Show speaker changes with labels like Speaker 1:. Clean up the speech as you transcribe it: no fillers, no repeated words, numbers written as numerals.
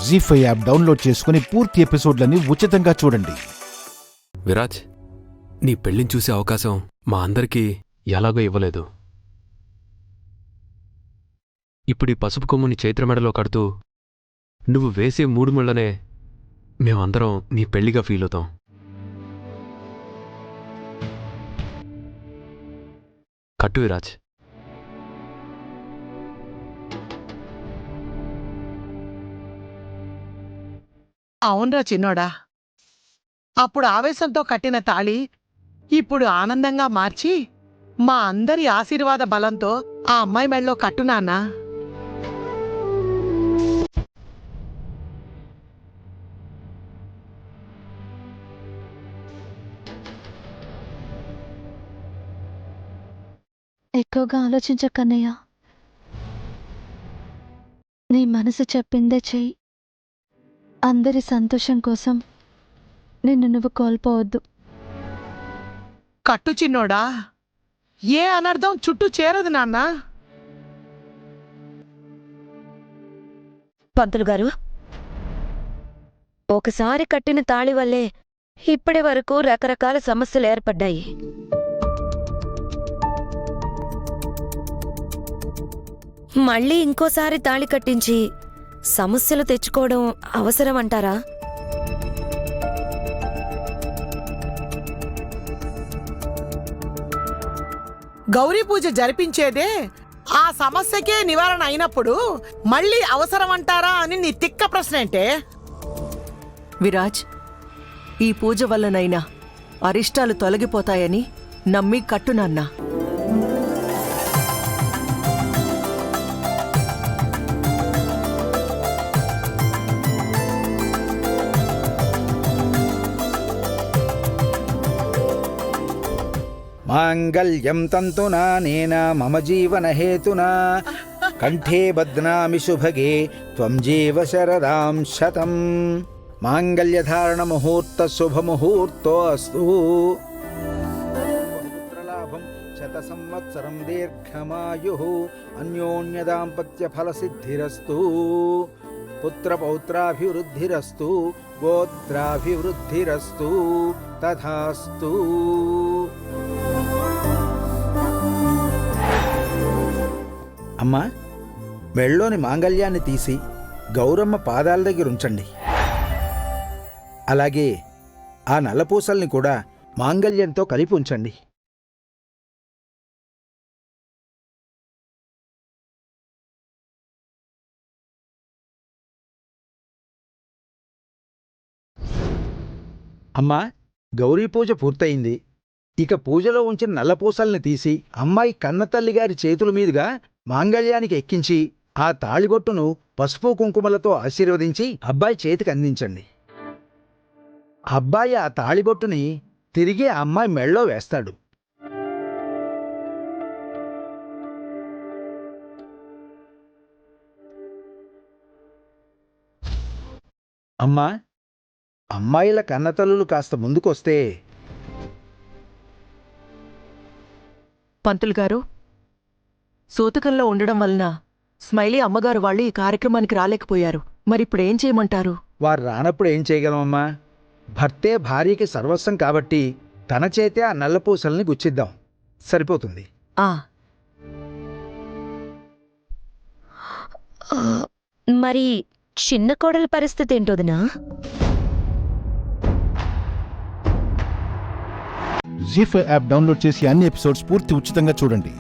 Speaker 1: జీ5 app download చేసుకుని పూర్తి ఎపిసోడ్లని ఉచితంగా చూడండి.
Speaker 2: విరాజ్, నీ పెళ్లిని చూసే అవకాశం మా అందరికీ ఎలాగో ఇవ్వలేదు. ఇప్పుడు ఈ పసుపు కొమ్ముని చైత్రమెడలో కడుతూ నువ్వు వేసే 3 ముళ్ళనే మేమందరం నీ పెళ్లిగా ఫీల్ అవుతాం. కట్టు విరాజ్.
Speaker 3: అవునరా చిన్నోడా, అప్పుడు ఆవేశంతో కట్టిన తాళి ఇప్పుడు ఆనందంగా మార్చి మా అందరి ఆశీర్వాద బలంతో ఆ అమ్మాయి మెళ్ళలో కట్టునాన్నా.
Speaker 4: ఎక్కువగా ఆలోచించకన్నయ్య, నీ మనసు చెప్పిందే చెయ్యి. అందరి సంతోషం కోసం నిన్ను నువ్వు కోల్పోవద్దు.
Speaker 3: కట్టు చిన్నోడా, ఏ అనర్థం చుట్టూ చేరదు నాన్నా.
Speaker 5: పంతులు గారు, ఒకసారి కట్టిన తాళి వల్లే ఇప్పటి వరకు రకరకాల సమస్యలు ఏర్పడ్డాయి. మళ్ళీ ఇంకోసారి తాళి కట్టించి సమస్యలు తెచ్చుకోవడం అవసరం అంటారా?
Speaker 3: గౌరీ పూజ జరిపించేదే ఆ సమస్యకే నివారణ అయినప్పుడు మళ్ళీ అవసరం అంటారా అని నీ తిక్క ప్రశ్న ఏంటే?
Speaker 6: విరాజ్, ఈ పూజ వల్లనైనా అరిష్టాలు తొలగిపోతాయని నమ్మి కట్టునాన్నా.
Speaker 7: మాంగళ్యం తంతునా నేన మమ జీవన హేతునా కంఠే బధ్నామి శుభగే త్వం జీవ శరదాం శతం. మాంగళ్యధారణ ముహూర్త శుభముహూర్తో అస్తు. పుత్రలాభం శత సంవత్సరం దీర్ఘమాయుః అన్యోన్యదాంపత్య ఫలసిద్ధిరస్తు. పుత్రపౌత్రాభివృద్ధిరస్తు. గోత్రాభివృద్ధిరస్తు. తథాస్తు. అమ్మా, మెళ్ళోని మాంగళ్యాన్ని తీసి గౌరమ్మ పాదాల దగ్గర ఉంచండి. అలాగే ఆ నల్లపూసల్ని కూడా మాంగళ్యంతో కలిపి ఉంచండి. అమ్మా, గౌరీ పూజ పూర్తయింది. ఇక పూజలో ఉంచిన నల్లపూసల్ని తీసి అమ్మాయి కన్నతల్లిగారి చేతుల మీదుగా మాంగళ్యానికి ఎక్కించి ఆ తాళిబొట్టును పసుపు కుంకుమలతో ఆశీర్వదించి అబ్బాయి చేతికి అందించండి. అబ్బాయి ఆ తాళిబొట్టుని తిరిగి ఆ అమ్మాయి మెళ్ళో వేస్తాడు. అమ్మా, అమ్మాయిల కన్నతల్లులు కాస్త ముందుకొస్తే.
Speaker 6: పంతులు గారు, సూతకంలో ఉండడం వలన స్మైలీ అమ్మగారు వాళ్ళు ఈ కార్యక్రమానికి రాలేకపోయారు. మరిప్పుడేం చేయమంటారు?
Speaker 7: వారు రానప్పుడు ఏం చేయగలమమ్మా? భర్తే భార్యకి సర్వస్వం కాబట్టి తన చేతే ఆ నల్లపూసల్ని గుచ్చిద్దాం, సరిపోతుంది.
Speaker 5: మరి చిన్న కోడల పరిస్థితి ఏంటోదినా?
Speaker 1: జీ5 యాప్ డౌన్లోడ్ చేసి అన్ని ఎపిసోడ్స్ పూర్తి ఉచితంగా చూడండి.